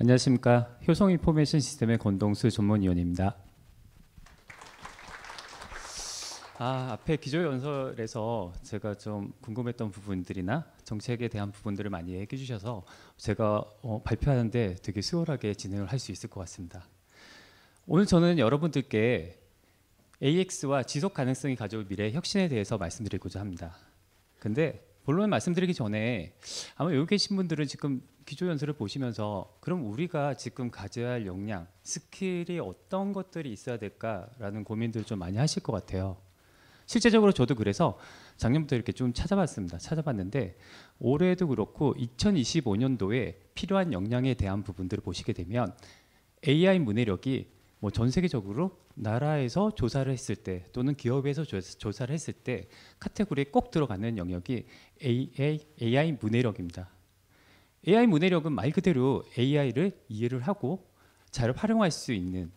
안녕하십니까. 효성 인포메이션 시스템의 권동수 전문위원입니다. 앞에 기조연설에서 제가 좀 궁금했던 부분들이나 정책에 대한 부분들을 많이 얘기해 주셔서 제가 발표하는데 되게 수월하게 진행을 할 수 있을 것 같습니다. 오늘 저는 여러분들께 AX와 지속 가능성이 가져올 미래 혁신에 대해서 말씀드리고자 합니다. 근데 본론 말씀드리기 전에 아마 여기 계신 분들은 지금 기조연설을 보시면서 그럼 우리가 지금 가져야 할 역량, 스킬이 어떤 것들이 있어야 될까라는 고민들을 좀 많이 하실 것 같아요. 실제적으로 저도 그래서 작년부터 이렇게 좀 찾아봤습니다. 찾아봤는데 올해도 그렇고 2025년도에 필요한 역량에 대한 부분들을 보시게 되면 AI 문해력이 뭐 전 세계적으로 나라에서 조사를 했을 때 또는 기업에서 조사를 했을 때 카테고리에 꼭 들어가는 영역이 AI 문해력입니다. AI 문해력은 말 그대로 AI를 이해를 하고 잘 활용할 수 있는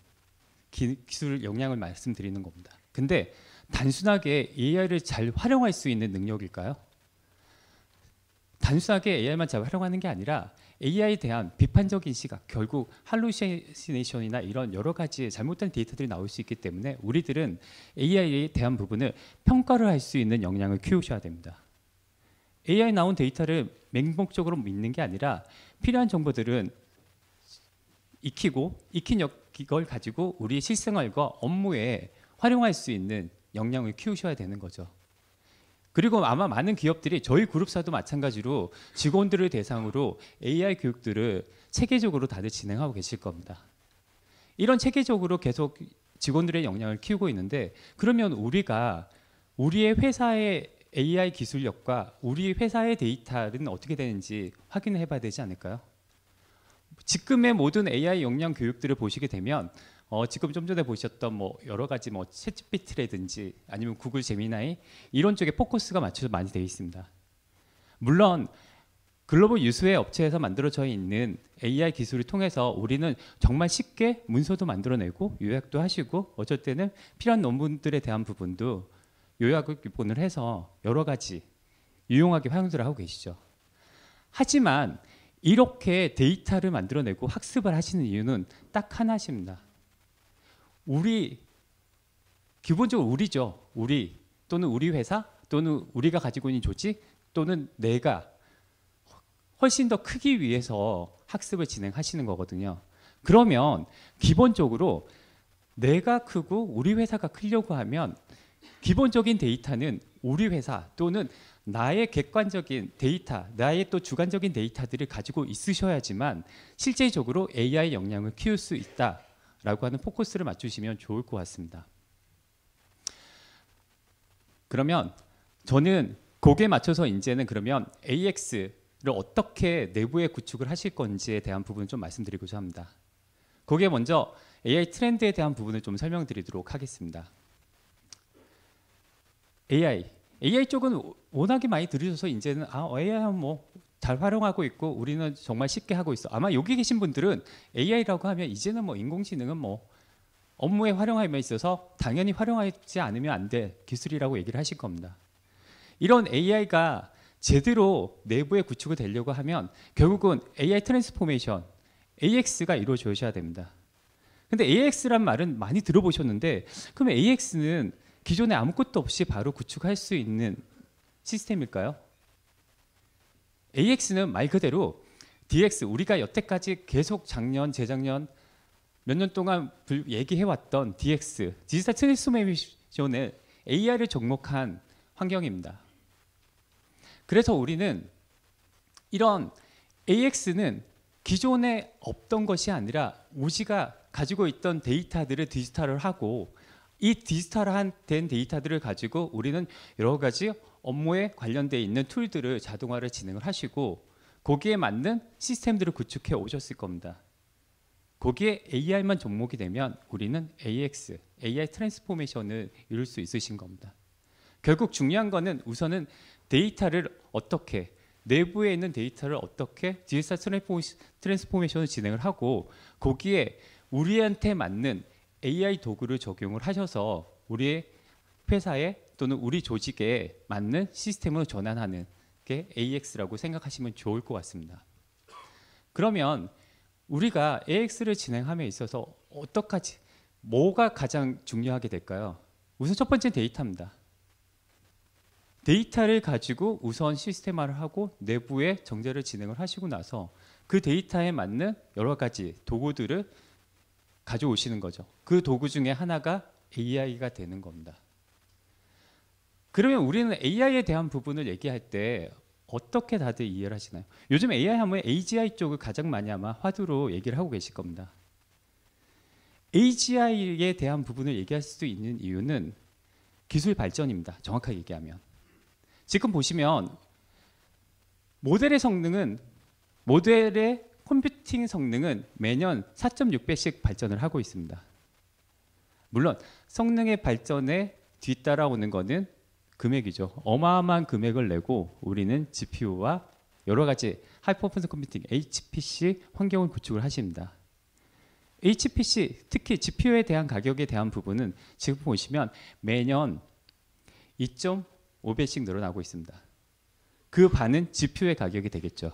기술 역량을 말씀드리는 겁니다. 근데 단순하게 AI를 잘 활용할 수 있는 능력일까요? 단순하게 AI만 잘 활용하는 게 아니라 AI에 대한 비판적인 시각, 결국 할루시네이션이나 이런 여러 가지 잘못된 데이터들이 나올 수 있기 때문에 우리들은 AI에 대한 부분을 평가를 할 수 있는 역량을 키우셔야 됩니다. AI 나온 데이터를 맹목적으로 믿는 게 아니라 필요한 정보들은 익힌 이걸 가지고 우리 실생활과 업무에 활용할 수 있는 역량을 키우셔야 되는 거죠. 그리고 아마 많은 기업들이 저희 그룹사도 마찬가지로 직원들을 대상으로 AI 교육들을 체계적으로 다들 진행하고 계실 겁니다. 이런 체계적으로 계속 직원들의 역량을 키우고 있는데 그러면 우리가 우리의 회사의 AI 기술력과 우리 회사의 데이터는 어떻게 되는지 확인해 봐야 되지 않을까요? 지금의 모든 AI 역량 교육들을 보시게 되면 지금 좀 전에 보셨던 뭐 여러 가지 뭐 챗GPT라든지 아니면 구글 제미나이 이런 쪽에 포커스가 맞춰서 많이 되어 있습니다. 물론 글로벌 유수의 업체에서 만들어져 있는 AI 기술을 통해서 우리는 정말 쉽게 문서도 만들어내고 요약도 하시고 어쩔 때는 필요한 논문들에 대한 부분도 요약을 기본으로 해서 여러 가지 유용하게 활용들을 하고 계시죠. 하지만 이렇게 데이터를 만들어내고 학습을 하시는 이유는 딱 하나십니다. 기본적으로 우리죠. 우리 또는 우리 회사 또는 우리가 가지고 있는 조직 또는 내가 훨씬 더 크기 위해서 학습을 진행하시는 거거든요. 그러면 기본적으로 내가 크고 우리 회사가 크려고 하면 기본적인 데이터는 우리 회사 또는 나의 객관적인 데이터, 나의 또 주관적인 데이터들을 가지고 있으셔야지만 실제적으로 AI 역량을 키울 수 있다라고 하는 포커스를 맞추시면 좋을 것 같습니다. 그러면 저는 거기에 맞춰서 이제는 그러면 AX를 어떻게 내부에 구축을 하실 건지에 대한 부분을 좀 말씀드리고자 합니다. 거기에 먼저 AI 트렌드에 대한 부분을 좀 설명드리도록 하겠습니다. AI 쪽은 워낙에 많이 들으셔서 이제는 AI는 뭐 잘 활용하고 있고 우리는 정말 쉽게 하고 있어. 아마 여기 계신 분들은 AI라고 하면 이제는 뭐 인공지능은 뭐 업무에 활용함에 있어서 당연히 활용하지 않으면 안 될 기술이라고 얘기를 하실 겁니다. 이런 AI가 제대로 내부에 구축이 되려고 하면 결국은 AI 트랜스포메이션, AX가 이루어져야 됩니다. 근데 AX란 말은 많이 들어보셨는데 그럼 AX는 기존에 아무것도 없이 바로 구축할 수 있는 시스템일까요? AX는 말 그대로 DX, 우리가 여태까지 계속 작년, 재작년 몇 년 동안 얘기해왔던 DX, 디지털 트랜스포메이션을 AI를 접목한 환경입니다. 그래서 우리는 이런 AX는 기존에 없던 것이 아니라 우리가 가지고 있던 데이터들을 디지털을 하고 이 디지털화된 데이터들을 가지고 우리는 여러 가지 업무에 관련되어 있는 툴들을 자동화를 진행을 하시고 거기에 맞는 시스템들을 구축해 오셨을 겁니다. 거기에 AI만 접목이 되면 우리는 AX, AI 트랜스포메이션을 이룰 수 있으신 겁니다. 결국 중요한 거는 우선은 데이터를 어떻게 내부에 있는 데이터를 어떻게 디지털 트랜스포메이션을 진행을 하고 거기에 우리한테 맞는 AI 도구를 적용을 하셔서 우리의 회사에 또는 우리 조직에 맞는 시스템을 전환하는 게 AX라고 생각하시면 좋을 것 같습니다. 그러면 우리가 AX를 진행함에 있어서 어떡하지? 뭐가 가장 중요하게 될까요? 우선 첫 번째 데이터입니다. 데이터를 가지고 우선 시스템화를 하고 내부에 정제를 진행을 하시고 나서 그 데이터에 맞는 여러 가지 도구들을 가져오시는 거죠. 그 도구 중에 하나가 AI가 되는 겁니다. 그러면 우리는 AI에 대한 부분을 얘기할 때 어떻게 다들 이해를 하시나요? 요즘 AI 하면 AGI 쪽을 가장 많이 아마 화두로 얘기를 하고 계실 겁니다. AGI에 대한 부분을 얘기할 수 있는 이유는 기술 발전입니다. 정확하게 얘기하면. 지금 보시면 모델의 컴퓨팅 성능은 매년 4.6배씩 발전을 하고 있습니다. 물론 성능의 발전에 뒤따라오는 것은 금액이죠. 어마어마한 금액을 내고 우리는 GPU와 여러 가지 하이퍼포먼스 컴퓨팅 HPC 환경을 구축을 하십니다. HPC 특히 GPU에 대한 가격에 대한 부분은 지금 보시면 매년 2.5배씩 늘어나고 있습니다. 그 반은 GPU의 가격이 되겠죠.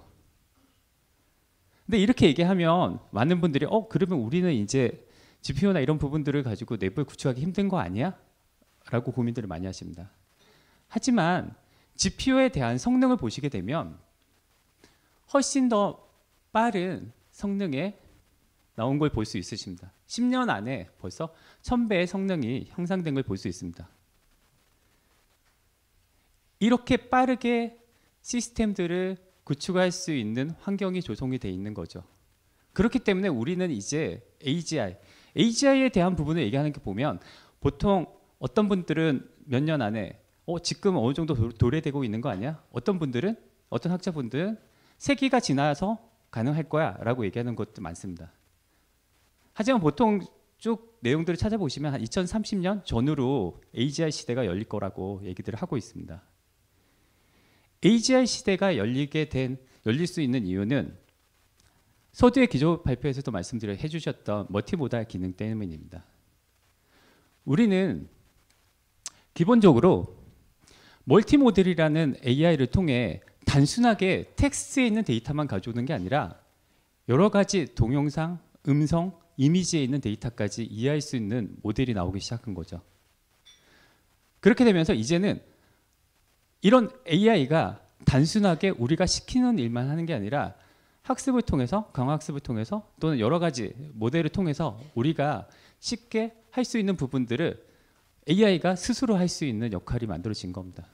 근데 이렇게 얘기하면 많은 분들이 그러면 우리는 이제 GPU나 이런 부분들을 가지고 내부에 구축하기 힘든 거 아니야? 라고 고민들을 많이 하십니다. 하지만 GPU에 대한 성능을 보시게 되면 훨씬 더 빠른 성능에 나온 걸 볼 수 있으십니다. 10년 안에 벌써 1000배의 성능이 향상된 걸 볼 수 있습니다. 이렇게 빠르게 시스템들을 구축할 수 있는 환경이 조성이 되어 있는 거죠. 그렇기 때문에 우리는 이제 AGI에 대한 부분을 얘기하는 게 보면 보통 어떤 분들은 몇 년 안에 지금 어느 정도 도래되고 있는 거 아니야? 어떤 학자분들은 세기가 지나서 가능할 거야 라고 얘기하는 것도 많습니다. 하지만 보통 쭉 내용들을 찾아보시면 한 2030년 전후로 AGI 시대가 열릴 거라고 얘기들을 하고 있습니다. AGI 시대가 열릴 수 있는 이유는 서두에 기조 발표에서도 해주셨던 멀티모달 기능 때문입니다. 우리는 기본적으로 멀티모델이라는 AI를 통해 단순하게 텍스트에 있는 데이터만 가져오는 게 아니라 여러 가지 동영상, 음성, 이미지에 있는 데이터까지 이해할 수 있는 모델이 나오기 시작한 거죠. 그렇게 되면서 이제는 이런 AI가 단순하게 우리가 시키는 일만 하는 게 아니라 학습을 통해서, 강화학습을 통해서 또는 여러 가지 모델을 통해서 우리가 쉽게 할 수 있는 부분들을 AI가 스스로 할 수 있는 역할이 만들어진 겁니다.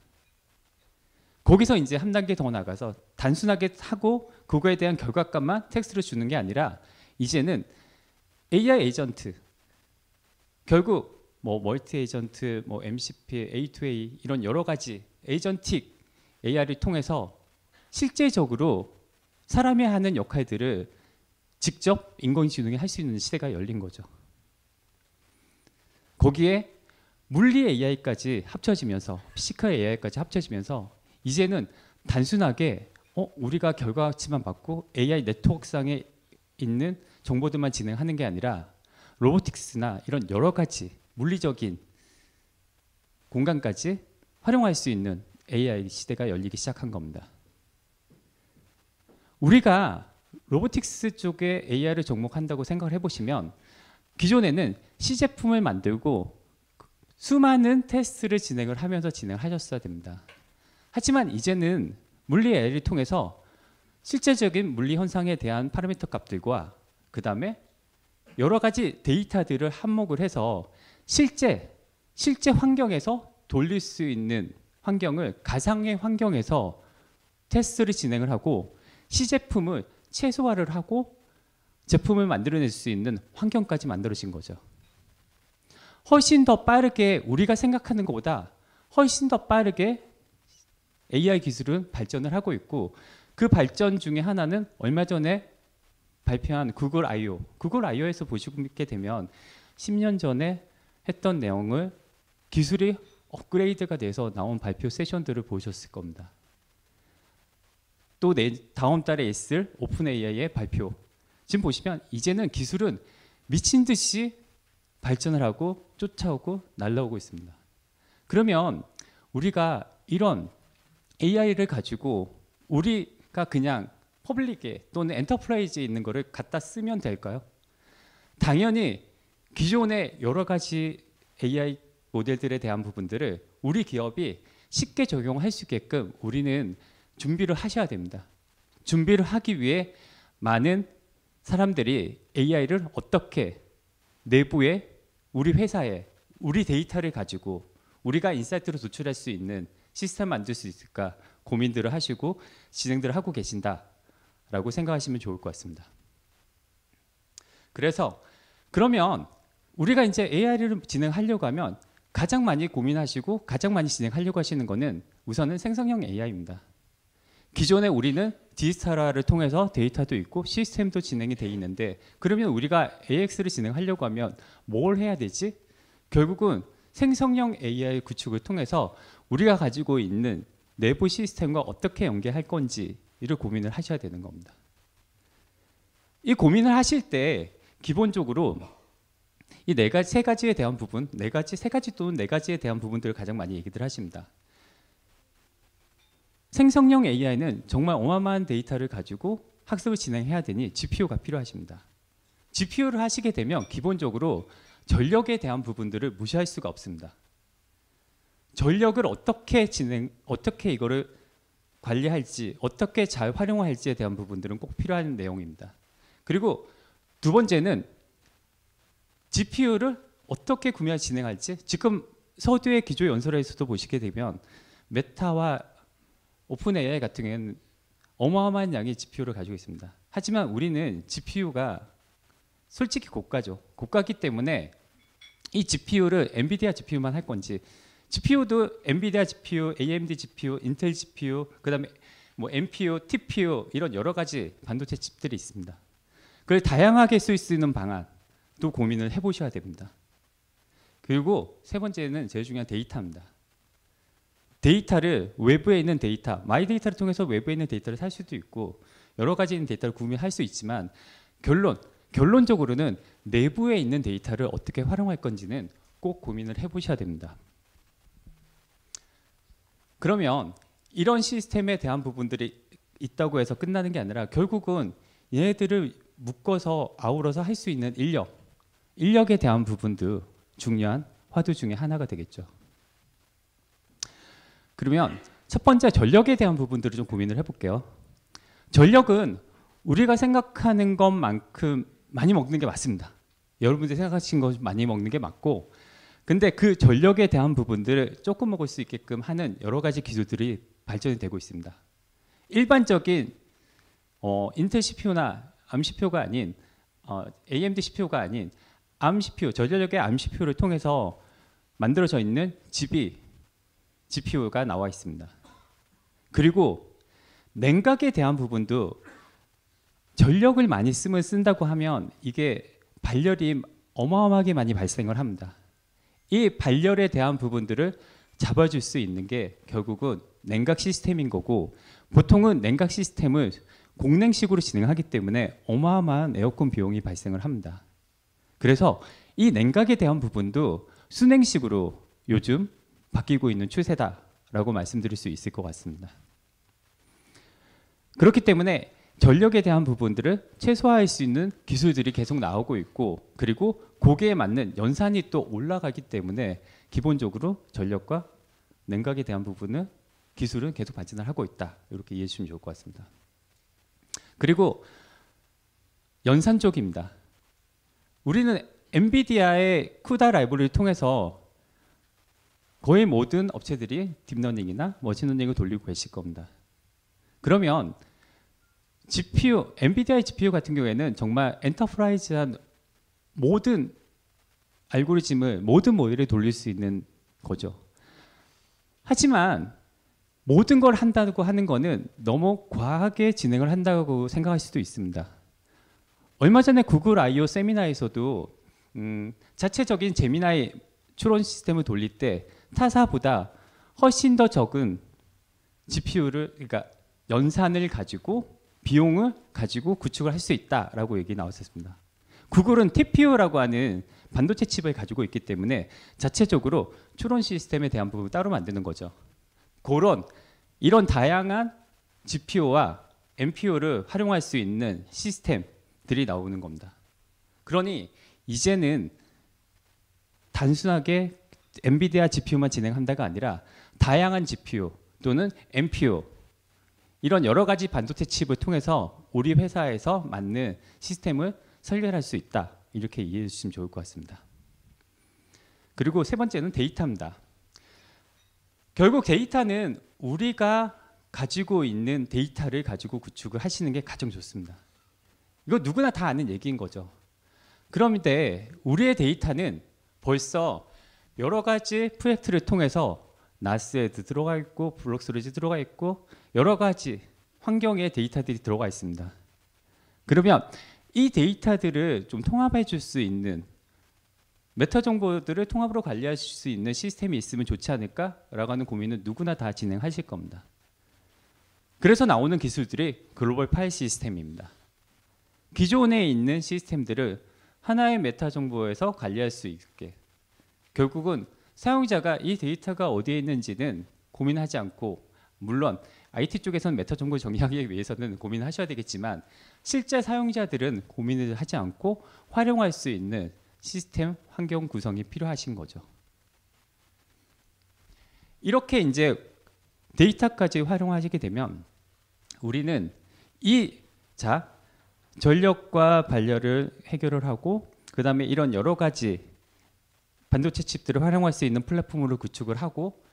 거기서 이제 한 단계 더 나가서 단순하게 하고 그거에 대한 결과값만 텍스트로 주는 게 아니라 이제는 AI 에이전트, 결국 멀티 에이전트, MCP, A2A 이런 여러 가지 에이전틱 AI를 통해서 실제적으로 사람이 하는 역할들을 직접 인공지능이 할 수 있는 시대가 열린 거죠. 거기에 물리 AI까지 합쳐지면서 피지컬 AI까지 합쳐지면서 이제는 단순하게 우리가 결과치만 받고 AI 네트워크상에 있는 정보들만 진행하는 게 아니라 로보틱스나 이런 여러 가지 물리적인 공간까지 활용할 수 있는 AI 시대가 열리기 시작한 겁니다. 우리가 로보틱스 쪽에 AI를 접목한다고 생각을 해보시면 기존에는 시제품을 만들고 수많은 테스트를 진행을 하면서 진행하셨어야 됩니다. 하지만 이제는 물리 AI를 통해서 실제적인 물리 현상에 대한 파라미터 값들과 그 다음에 여러 가지 데이터들을 한몫을 해서 실제 환경에서 돌릴 수 있는 환경을 가상의 환경에서 테스트를 진행을 하고 시제품을 최소화를 하고 제품을 만들어낼 수 있는 환경까지 만들어진 거죠. 훨씬 더 빠르게 우리가 생각하는 것보다 훨씬 더 빠르게 AI 기술은 발전을 하고 있고 그 발전 중에 하나는 얼마 전에 발표한 구글 I/O에서 보시게 되면 10년 전에 했던 내용을 기술이 업그레이드가 돼서 나온 발표 세션들을 보셨을 겁니다. 또 다음 달에 있을 오픈 AI의 발표. 지금 보시면 이제는 기술은 미친 듯이 발전을 하고 쫓아오고 날라오고 있습니다. 그러면 우리가 이런 AI를 가지고 우리가 그냥 퍼블릭에 또는 엔터프라이즈에 있는 거를 갖다 쓰면 될까요? 당연히 기존의 여러 가지 AI 모델들에 대한 부분들을 우리 기업이 쉽게 적용할 수 있게끔 우리는 준비를 하셔야 됩니다. 준비를 하기 위해 많은 사람들이 AI를 어떻게 내부에 우리 회사에 우리 데이터를 가지고 우리가 인사이트로 도출할 수 있는 시스템을 만들 수 있을까 고민들을 하시고 진행들을 하고 계신다라고 생각하시면 좋을 것 같습니다. 그래서 그러면 우리가 이제 AI를 진행하려고 하면 가장 많이 고민하시고 가장 많이 진행하려고 하시는 거는 우선은 생성형 AI입니다. 기존에 우리는 디지털화를 통해서 데이터도 있고 시스템도 진행이 돼 있는데 그러면 우리가 AX를 진행하려고 하면 뭘 해야 되지? 결국은 생성형 AI 구축을 통해서 우리가 가지고 있는 내부 시스템과 어떻게 연계할 건지를 고민을 하셔야 되는 겁니다. 이 고민을 하실 때 기본적으로 이 세 가지에 대한 부분, 세 가지 또는 네 가지에 대한 부분들을 가장 많이 얘기들 하십니다. 생성형 AI는 정말 어마어마한 데이터를 가지고 학습을 진행해야 되니 GPU가 필요하십니다. GPU를 하시게 되면 기본적으로 전력에 대한 부분들을 무시할 수가 없습니다. 전력을 어떻게 이거를 관리할지, 어떻게 잘 활용할지에 대한 부분들은 꼭 필요한 내용입니다. 그리고 두 번째는 GPU를 어떻게 구매 진행할지, 지금 서두의 기조 연설에서도 보시게 되면 메타와 오픈 AI 같은 경우에는 어마어마한 양의 GPU를 가지고 있습니다. 하지만 우리는 GPU가 솔직히 고가죠. 고가기 때문에 이 GPU를 엔비디아 GPU만 할 건지, GPU도 엔비디아 GPU, AMD GPU, 인텔 GPU, 그다음에 뭐 NPU, TPU 이런 여러 가지 반도체 칩들이 있습니다. 그걸 다양하게 쓸 수 있는 방안도 고민을 해보셔야 됩니다. 그리고 세 번째는 제일 중요한 데이터입니다. 데이터를 외부에 있는 데이터, 마이 데이터를 통해서 외부에 있는 데이터를 살 수도 있고 여러 가지 있는 데이터를 구매할 수 있지만 결론적으로는 내부에 있는 데이터를 어떻게 활용할 건지는 꼭 고민을 해보셔야 됩니다. 그러면 이런 시스템에 대한 부분들이 있다고 해서 끝나는 게 아니라 결국은 얘네들을 묶어서 아우러서 할 수 있는 인력에 대한 부분도 중요한 화두 중에 하나가 되겠죠. 그러면 첫 번째 전력에 대한 부분들을 좀 고민을 해볼게요. 전력은 우리가 생각하는 것만큼 많이 먹는 게 맞습니다. 여러분들이 생각하신 것 많이 먹는 게 맞고, 근데 그 전력에 대한 부분들을 조금 먹을 수 있게끔 하는 여러 가지 기술들이 발전이 되고 있습니다. 일반적인 인텔 CPU나 ARM CPU가 아닌 AMD CPU가 아닌 ARM CPU, 저전력의 ARM CPU를 통해서 만들어져 있는 GPU가 나와 있습니다. 그리고 냉각에 대한 부분도 전력을 많이 쓴다고 하면 이게 발열이 어마어마하게 많이 발생을 합니다. 이 발열에 대한 부분들을 잡아줄 수 있는 게 결국은 냉각 시스템인 거고, 보통은 냉각 시스템을 공냉식으로 진행하기 때문에 어마어마한 에어컨 비용이 발생을 합니다. 그래서 이 냉각에 대한 부분도 순냉식으로 요즘 바뀌고 있는 추세다라고 말씀드릴 수 있을 것 같습니다. 그렇기 때문에 전력에 대한 부분들을 최소화할 수 있는 기술들이 계속 나오고 있고, 그리고 거기에 맞는 연산이 또 올라가기 때문에 기본적으로 전력과 냉각에 대한 부분은 기술은 계속 발전을 하고 있다, 이렇게 이해해 주시면 좋을 것 같습니다. 그리고 연산 쪽입니다. 우리는 엔비디아의 쿠다 라이브러리를 통해서 거의 모든 업체들이 딥러닝이나 머신러닝을 돌리고 계실 겁니다. 그러면 GPU, 엔비디아의 GPU 같은 경우에는 정말 엔터프라이즈한 모든 알고리즘을, 모든 모델을 돌릴 수 있는 거죠. 하지만 모든 걸 한다고 하는 거는 너무 과하게 진행을 한다고 생각할 수도 있습니다. 얼마 전에 구글 I/O 세미나에서도 자체적인 제미나이 추론 시스템을 돌릴 때 타사보다 훨씬 더 적은 GPU를, 그러니까 연산을 가지고 비용을 가지고 구축을 할 수 있다라고 얘기 나왔었습니다. 구글은 TPU라고 하는 반도체 칩을 가지고 있기 때문에 자체적으로 추론 시스템에 대한 부분을 따로 만드는 거죠. 이런 다양한 GPU와 MPU를 활용할 수 있는 시스템들이 나오는 겁니다. 그러니 이제는 단순하게 엔비디아 GPU만 진행한다가 아니라 다양한 GPU 또는 NPU 이런 여러 가지 반도체 칩을 통해서 우리 회사에서 맞는 시스템을 설계할 수 있다. 이렇게 이해해 주시면 좋을 것 같습니다. 그리고 세 번째는 데이터입니다. 결국 데이터는 우리가 가지고 있는 데이터를 가지고 구축을 하시는 게 가장 좋습니다. 이거 누구나 다 아는 얘기인 거죠. 그런데 우리의 데이터는 벌써 여러 가지 프로젝트를 통해서 나스에도 들어가 있고 블록스토리지 들어가 있고 여러 가지 환경의 데이터들이 들어가 있습니다. 그러면 이 데이터들을 좀 통합해 줄 수 있는 메타 정보들을 통합으로 관리할 수 있는 시스템이 있으면 좋지 않을까라고 하는 고민은 누구나 다 진행하실 겁니다. 그래서 나오는 기술들이 글로벌 파일 시스템입니다. 기존에 있는 시스템들을 하나의 메타 정보에서 관리할 수 있게 결국은 사용자가 이 데이터가 어디에 있는지는 고민하지 않고 물론 IT 쪽에서는 메타 정보를 정의하기 위해서는 고민하셔야 되겠지만 실제 사용자들은 고민을 하지 않고 활용할 수 있는 시스템 환경 구성이 필요하신 거죠. 이렇게 이제 데이터까지 활용하시게 되면 우리는 전력과 발열을 해결을 하고 그 다음에 이런 여러 가지 반도체 칩들을 활용할 수 있는 플랫폼으로 구축을 하고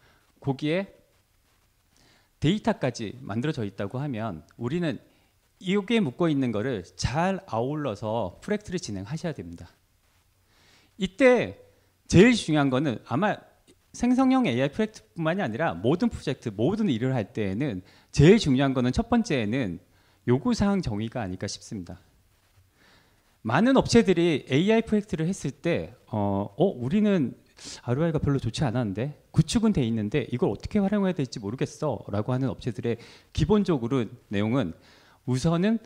거기에 데이터까지 만들어져 있다고 하면 우리는 여기에 묶어 있는 거를 잘 아울러서 프로젝트를 진행하셔야 됩니다. 이때 제일 중요한 거는 아마 생성형 AI 프로젝트뿐만이 아니라 모든 프로젝트, 모든 일을 할 때에는 제일 중요한 거는 첫 번째는 요구사항 정의가 아닐까 싶습니다. 많은 업체들이 AI 프로젝트를 했을 때 우리는 ROI가 별로 좋지 않았는데 구축은 돼 있는데 이걸 어떻게 활용해야 될지 모르겠어 라고 하는 업체들의 기본적으로 내용은 우선은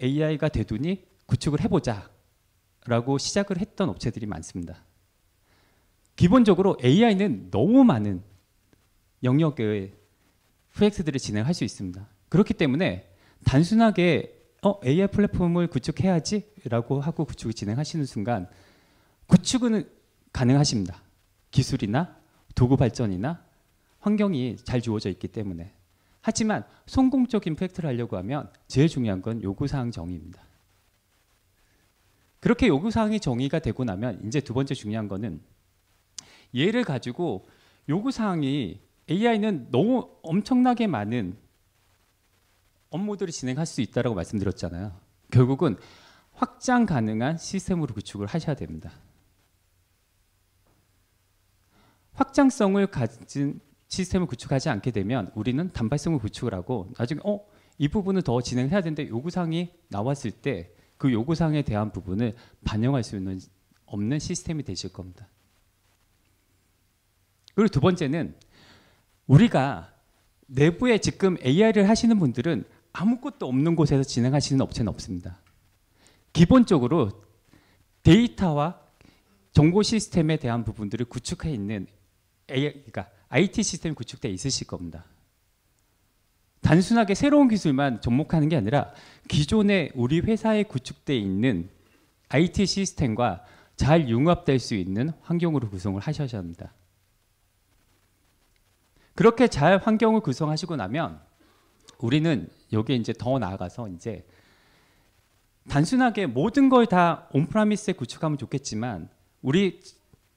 AI가 되더니 구축을 해보자 라고 시작을 했던 업체들이 많습니다. 기본적으로 AI는 너무 많은 영역의 프로젝트들을 진행할 수 있습니다. 그렇기 때문에 단순하게 AI 플랫폼을 구축해야지 라고 하고 구축을 진행하시는 순간 구축은 가능하십니다. 기술이나 도구 발전이나 환경이 잘 주어져 있기 때문에. 하지만 성공적인 프로젝트를 하려고 하면 제일 중요한 건 요구사항 정의입니다. 그렇게 요구사항이 정의가 되고 나면 이제 두 번째 중요한 거는 얘를 가지고 요구사항이 AI는 너무 엄청나게 많은 업무들을 진행할 수 있다고 말씀드렸잖아요. 결국은 확장 가능한 시스템으로 구축을 하셔야 됩니다. 확장성을 가진 시스템을 구축하지 않게 되면 우리는 단발성을 구축을 하고 나중에 이 부분을 더 진행해야 되는데 요구사항이 나왔을 때 그 요구사항에 대한 부분을 반영할 수 없는 시스템이 되실 겁니다. 그리고 두 번째는 우리가 내부에 지금 AI를 하시는 분들은 아무것도 없는 곳에서 진행하시는 업체는 없습니다. 기본적으로 데이터와 정보 시스템에 대한 부분들을 구축해 있는 그러니까 IT 시스템이 구축되어 있으실 겁니다. 단순하게 새로운 기술만 접목하는 게 아니라 기존에 우리 회사에 구축되어 있는 IT 시스템과 잘 융합될 수 있는 환경으로 구성을 하셔야 합니다. 그렇게 잘 환경을 구성하시고 나면 우리는 여기에 이제 더 나아가서 이제 단순하게 모든 걸 다 온프라미스에 구축하면 좋겠지만 우리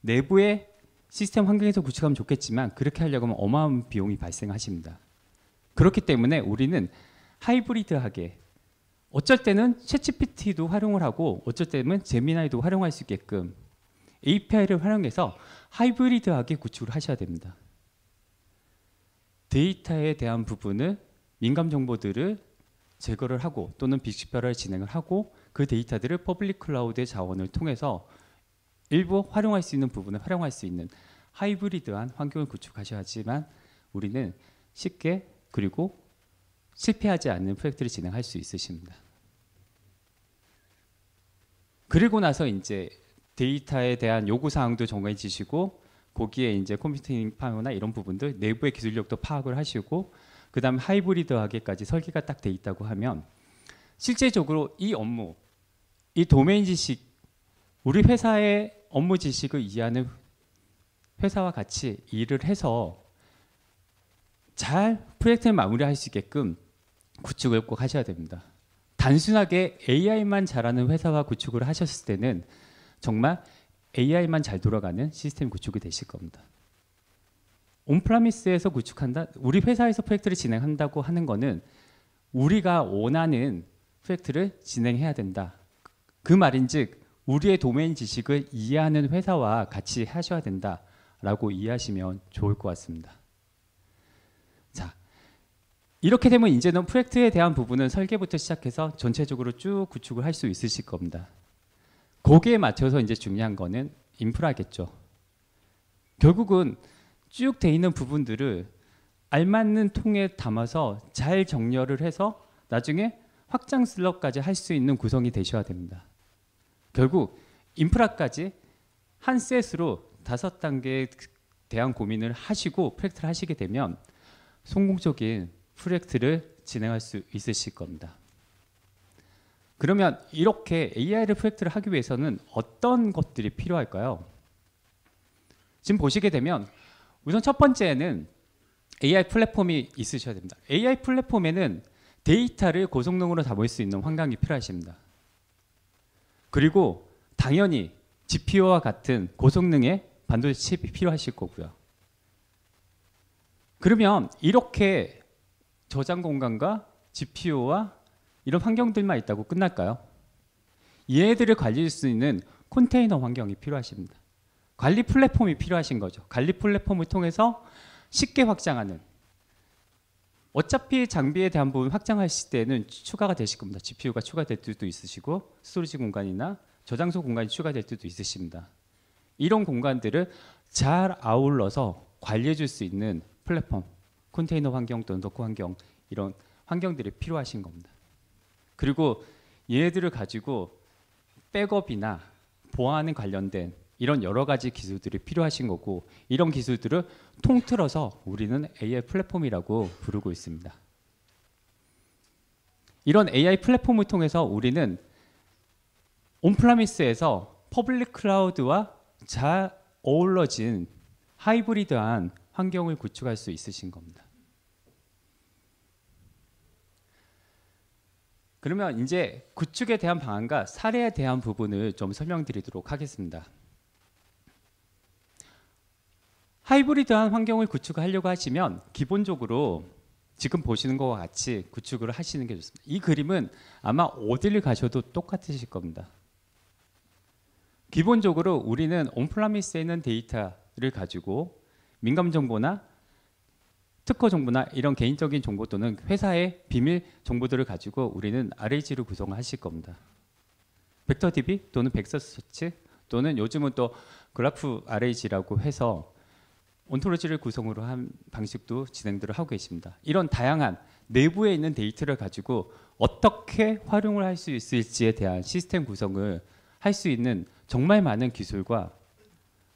내부의 시스템 환경에서 구축하면 좋겠지만 그렇게 하려고 하면 어마어마한 비용이 발생하십니다. 그렇기 때문에 우리는 하이브리드하게 어쩔 때는 챗GPT도 활용을 하고 어쩔 때는 제미나이도 활용할 수 있게끔 API를 활용해서 하이브리드하게 구축을 하셔야 됩니다. 데이터에 대한 부분을 민감 정보들을 제거를 하고 또는 빅식별을 진행을 하고 그 데이터들을 퍼블릭 클라우드의 자원을 통해서 일부 활용할 수 있는 부분을 활용할 수 있는 하이브리드한 환경을 구축하셔야지만 우리는 쉽게 그리고 실패하지 않는 프로젝트를 진행할 수 있으십니다. 그리고 나서 이제 데이터에 대한 요구사항도 정해지시고 거기에 이제 컴퓨팅 파워나 이런 부분들 내부의 기술력도 파악을 하시고 그 다음에 하이브리드하게까지 설계가 딱 돼 있다고 하면 실제적으로 이 업무, 이 도메인 지식, 우리 회사의 업무 지식을 이해하는 회사와 같이 일을 해서 잘 프로젝트를 마무리할 수 있게끔 구축을 꼭 하셔야 됩니다. 단순하게 AI만 잘하는 회사와 구축을 하셨을 때는 정말 AI만 잘 돌아가는 시스템 구축이 되실 겁니다. 온프라미스에서 구축한다, 우리 회사에서 프로젝트를 진행한다고 하는 거는 우리가 원하는 프로젝트를 진행해야 된다. 그 말인즉 우리의 도메인 지식을 이해하는 회사와 같이 하셔야 된다라고 이해하시면 좋을 것 같습니다. 자, 이렇게 되면 이제는 프로젝트에 대한 부분은 설계부터 시작해서 전체적으로 쭉 구축을 할 수 있으실 겁니다. 거기에 맞춰서 이제 중요한 거는 인프라겠죠. 결국은 쭉 돼 있는 부분들을 알맞는 통에 담아서 잘 정렬을 해서 나중에 확장 슬롯까지 할 수 있는 구성이 되셔야 됩니다. 결국 인프라까지 한 셋으로 5단계에 대한 고민을 하시고 프로젝트를 하시게 되면 성공적인 프로젝트를 진행할 수 있으실 겁니다. 그러면 이렇게 AI를 프로젝트를 하기 위해서는 어떤 것들이 필요할까요? 지금 보시게 되면 우선 첫 번째는 AI 플랫폼이 있으셔야 됩니다. AI 플랫폼에는 데이터를 고성능으로 담을 수 있는 환경이 필요하십니다. 그리고 당연히 GPU와 같은 고성능의 반도체 칩이 필요하실 거고요. 그러면 이렇게 저장 공간과 GPU와 이런 환경들만 있다고 끝날까요? 얘들을 관리할 수 있는 컨테이너 환경이 필요하십니다. 관리 플랫폼이 필요하신 거죠. 관리 플랫폼을 통해서 쉽게 확장하는, 어차피 장비에 대한 부분 확장하실 때는 추가가 되실 겁니다. GPU가 추가될 때도 있으시고 스토리지 공간이나 저장소 공간이 추가될 때도 있으십니다. 이런 공간들을 잘 아울러서 관리해 줄 수 있는 플랫폼, 컨테이너 환경 또는 도커 환경, 이런 환경들이 필요하신 겁니다. 그리고 얘들을 가지고 백업이나 보안에 관련된 이런 여러 가지 기술들이 필요하신 거고, 이런 기술들을 통틀어서 우리는 AI 플랫폼이라고 부르고 있습니다. 이런 AI 플랫폼을 통해서 우리는 온프라미스에서 퍼블릭 클라우드와 잘 어우러진 하이브리드한 환경을 구축할 수 있으신 겁니다. 그러면 이제 구축에 대한 방안과 사례에 대한 부분을 좀 설명드리도록 하겠습니다. 하이브리드한 환경을 구축하려고 하시면 기본적으로 지금 보시는 것과 같이 구축을 하시는 게 좋습니다. 이 그림은 아마 어디를 가셔도 똑같으실 겁니다. 기본적으로 우리는 온프라미스에 있는 데이터를 가지고 민감 정보나 특허 정보나 이런 개인적인 정보 또는 회사의 비밀 정보들을 가지고 우리는 RAG를 구성하실 겁니다. 벡터DB 또는 벡터서치 또는 요즘은 또 그래프 RAG라고 해서 온토로지를 구성으로 한 방식도 진행들을 하고 계십니다. 이런 다양한 내부에 있는 데이터를 가지고 어떻게 활용을 할 수 있을지에 대한 시스템 구성을 할 수 있는 정말 많은 기술과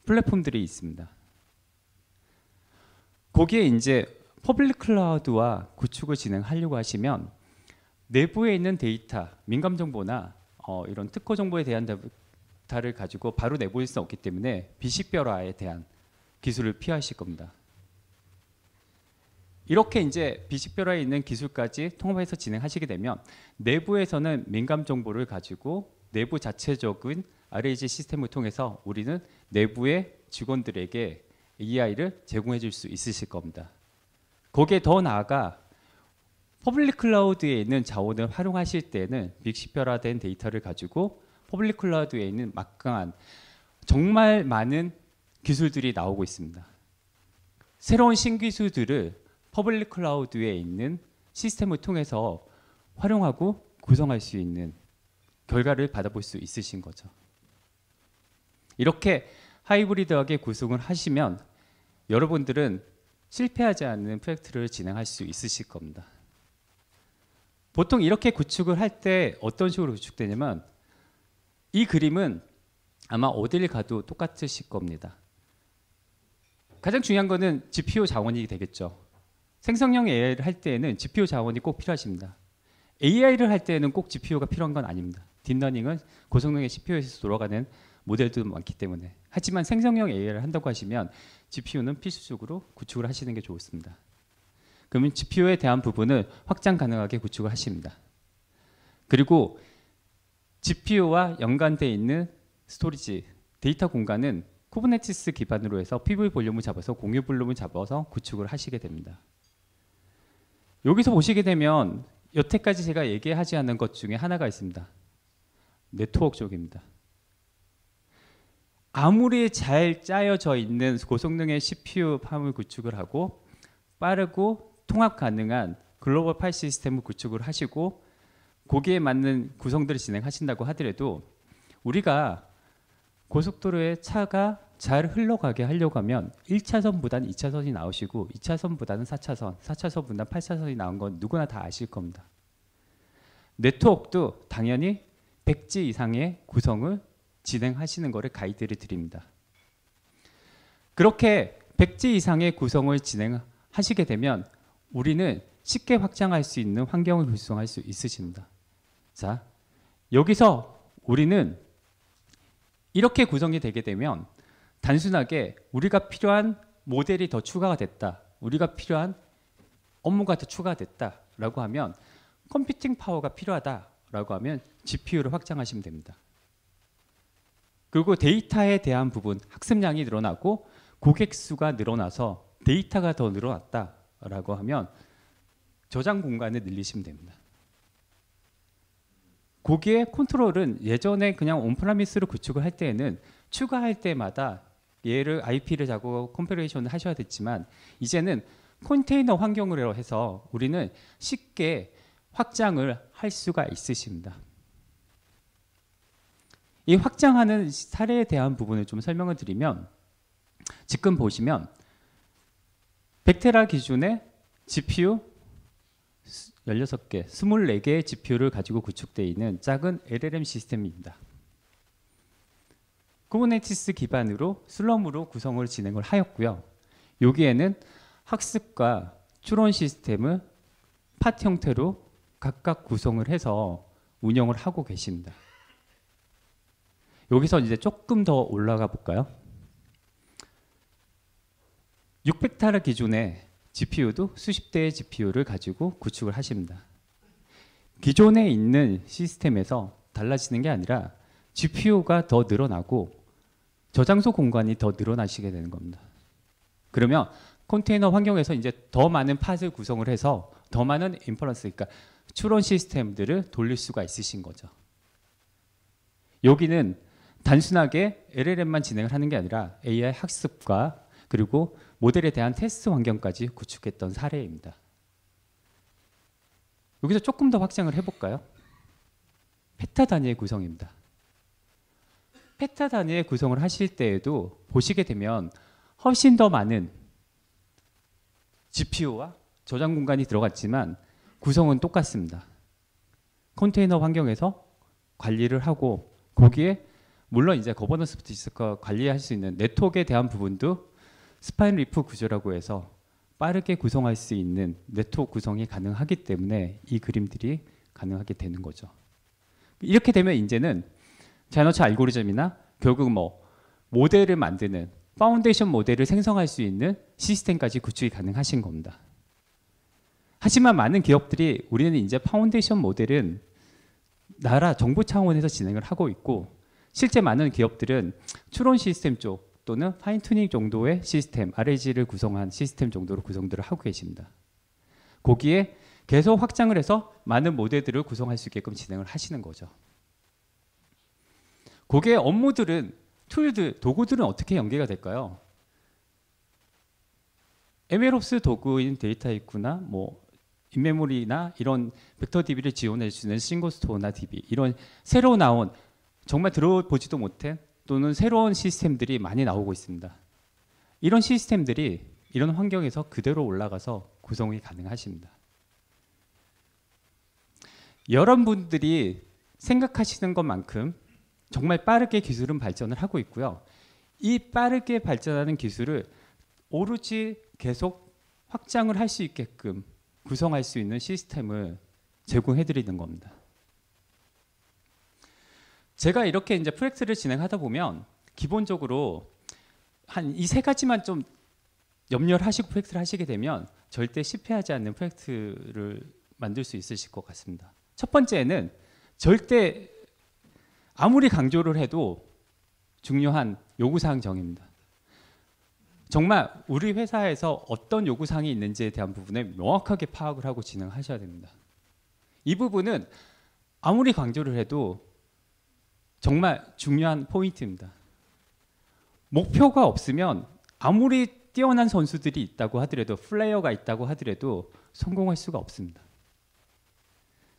플랫폼들이 있습니다. 거기에 이제 퍼블릭 클라우드와 구축을 진행하려고 하시면 내부에 있는 데이터, 민감 정보나 이런 특허 정보에 대한 데이터를 가지고 바로 내보일 수 없기 때문에 비식별화에 대한 기술을 피하실 겁니다. 이렇게 이제 비식별화에 있는 기술까지 통합해서 진행하시게 되면 내부에서는 민감 정보를 가지고 내부 자체적인 RAG 시스템을 통해서 우리는 내부의 직원들에게 AI를 제공해 줄 수 있으실 겁니다. 거기에 더 나아가 퍼블릭 클라우드에 있는 자원을 활용하실 때는 비식별화된 데이터를 가지고 퍼블릭 클라우드에 있는 막강한 정말 많은 기술들이 나오고 있습니다. 새로운 신기술들을 퍼블릭 클라우드에 있는 시스템을 통해서 활용하고 구성할 수 있는 결과를 받아볼 수 있으신 거죠. 이렇게 하이브리드하게 구성을 하시면 여러분들은 실패하지 않는 프로젝트를 진행할 수 있으실 겁니다. 보통 이렇게 구축을 할 때 어떤 식으로 구축되냐면 이 그림은 아마 어딜 가도 똑같으실 겁니다. 가장 중요한 거는 GPU 자원이 되겠죠. 생성형 AI를 할 때에는 GPU 자원이 꼭 필요하십니다. AI를 할 때는 꼭 GPU가 필요한 건 아닙니다. 딥러닝은 고성능의 CPU에서 돌아가는 모델도 많기 때문에. 하지만 생성형 AI를 한다고 하시면 GPU는 필수적으로 구축을 하시는 게 좋습니다. 그러면 GPU에 대한 부분을 확장 가능하게 구축을 하십니다. 그리고 GPU와 연관되어 있는 스토리지, 데이터 공간은 쿠버네티스 기반으로 해서 PV 볼륨을 잡아서 공유 볼륨을 잡아서 구축을 하시게 됩니다. 여기서 보시게 되면 여태까지 제가 얘기하지 않은 것 중에 하나가 있습니다. 네트워크 쪽입니다. 아무리 잘 짜여져 있는 고성능의 CPU 팜을 구축을 하고 빠르고 통합 가능한 글로벌 파일 시스템을 구축을 하시고 거기에 맞는 구성들을 진행하신다고 하더라도 우리가 고속도로에 차가 잘 흘러가게 하려고 하면 1차선보다는 2차선이 나오시고 2차선보다는 4차선, 4차선보다는 8차선이 나온 건 누구나 다 아실 겁니다. 네트워크도 당연히 100지 이상의 구성을 진행하시는 것을 가이드를 드립니다. 그렇게 100지 이상의 구성을 진행하시게 되면 우리는 쉽게 확장할 수 있는 환경을 구성할 수 있으십니다. 자, 여기서 우리는 이렇게 구성이 되게 되면 단순하게 우리가 필요한 모델이 더 추가가 됐다, 우리가 필요한 업무가 더 추가됐다라고 하면 컴퓨팅 파워가 필요하다라고 하면 GPU를 확장하시면 됩니다. 그리고 데이터에 대한 부분, 학습량이 늘어나고 고객 수가 늘어나서 데이터가 더 늘어났다라고 하면 저장 공간을 늘리시면 됩니다. 거기에 컨트롤은 예전에 그냥 온프라미스로 구축을 할 때에는 추가할 때마다 얘를 IP를 자고 컴피레이션을 하셔야 됐지만 이제는 컨테이너 환경으로 해서 우리는 쉽게 확장을 할 수가 있으십니다. 이 확장하는 사례에 대한 부분을 좀 설명을 드리면 지금 보시면 100테라 기준의 GPU 16개, 24개의 GPU를 가지고 구축되어 있는 작은 LLM 시스템입니다. 쿠버네티스 기반으로 슬럼으로 구성을 진행을 하였고요. 여기에는 학습과 추론 시스템을 팟 형태로 각각 구성을 해서 운영을 하고 계십니다. 여기서 이제 조금 더 올라가 볼까요? 600테라 기준의 GPU도 수십 대의 GPU를 가지고 구축을 하십니다. 기존에 있는 시스템에서 달라지는 게 아니라 GPU가 더 늘어나고 저장소 공간이 더 늘어나시게 되는 겁니다. 그러면 컨테이너 환경에서 이제 더 많은 팟을 구성을 해서 더 많은 인퍼런스, 그러니까 추론 시스템들을 돌릴 수가 있으신 거죠. 여기는 단순하게 LLM만 진행을 하는 게 아니라 AI 학습과 그리고 모델에 대한 테스트 환경까지 구축했던 사례입니다. 여기서 조금 더 확장을 해볼까요? 페타 단위의 구성입니다. 페타 단위의 구성을 하실 때에도 보시게 되면 훨씬 더 많은 GPU와 저장 공간이 들어갔지만 구성은 똑같습니다. 컨테이너 환경에서 관리를 하고 거기에 물론 이제 거버넌스 디스크가 관리할 수 있는 네트워크에 대한 부분도 스파인 리프 구조라고 해서 빠르게 구성할 수 있는 네트워크 구성이 가능하기 때문에 이 그림들이 가능하게 되는 거죠. 이렇게 되면 이제는 자이너츠 알고리즘이나 결국 뭐 모델을 만드는 파운데이션 모델을 생성할 수 있는 시스템까지 구축이 가능하신 겁니다. 하지만 많은 기업들이 우리는 이제 파운데이션 모델은 나라 정부 차원에서 진행을 하고 있고 실제 많은 기업들은 추론 시스템 쪽 또는 파인 튜닝 정도의 시스템, RAG를 구성한 시스템 정도로 구성들을 하고 계십니다. 거기에 계속 확장을 해서 많은 모델들을 구성할 수 있게끔 진행을 하시는 거죠. 거기에 업무들은 툴들, 도구들은 어떻게 연계가 될까요? MLOps 도구인 데이터이구나, 뭐 인메모리나 이런 벡터 DB를 지원해 주는 싱글스토어나 DB 이런 새로 나온 정말 들어보지도 못한 또는 새로운 시스템들이 많이 나오고 있습니다. 이런 시스템들이 이런 환경에서 그대로 올라가서 구성이 가능하십니다. 여러분들이 생각하시는 것만큼 정말 빠르게 기술은 발전을 하고 있고요. 이 빠르게 발전하는 기술을 오로지 계속 확장을 할 수 있게끔 구성할 수 있는 시스템을 제공해 드리는 겁니다. 제가 이렇게 이제 프로젝트를 진행하다 보면 기본적으로 한 이 세 가지만 좀 염려를 하시고 프로젝트를 하시게 되면 절대 실패하지 않는 프로젝트를 만들 수 있으실 것 같습니다. 첫 번째는 절대 아무리 강조를 해도 중요한 요구사항 정의입니다. 정말 우리 회사에서 어떤 요구사항이 있는지에 대한 부분에 명확하게 파악을 하고 진행하셔야 됩니다. 이 부분은 아무리 강조를 해도 정말 중요한 포인트입니다. 목표가 없으면 아무리 뛰어난 선수들이 있다고 하더라도 플레이어가 있다고 하더라도 성공할 수가 없습니다.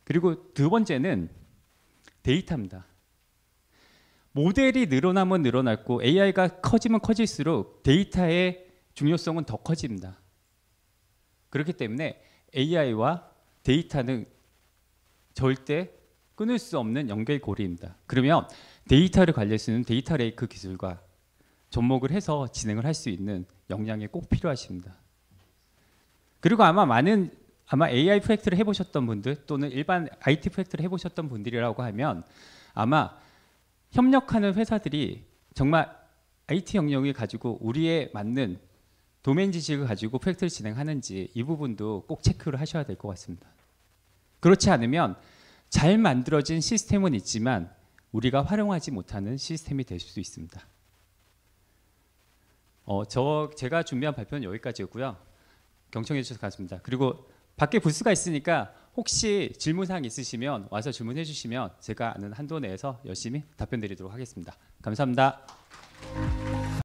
그리고 두 번째는 데이터입니다. 모델이 늘어나면 늘어났고 AI가 커지면 커질수록 데이터의 중요성은 더 커집니다. 그렇기 때문에 AI와 데이터는 절대 끊을 수 없는 연결고리입니다. 그러면 데이터를 관리할 수 있는 데이터 레이크 기술과 접목을 해서 진행을 할 수 있는 역량이 꼭 필요하십니다. 그리고 아마 AI 프로젝트를 해보셨던 분들 또는 일반 IT 프로젝트를 해보셨던 분들이라고 하면 아마 협력하는 회사들이 정말 IT 영역을 가지고 우리에 맞는 도메인 지식을 가지고 프로젝트를 진행하는지 이 부분도 꼭 체크를 하셔야 될 것 같습니다. 그렇지 않으면 잘 만들어진 시스템은 있지만 우리가 활용하지 못하는 시스템이 될 수도 있습니다. 제가 준비한 발표는 여기까지였고요. 경청해 주셔서 감사합니다. 그리고 밖에 부스가 있으니까 혹시 질문사항 있으시면 와서 질문해 주시면 제가 아는 한도 내에서 열심히 답변 드리도록 하겠습니다. 감사합니다.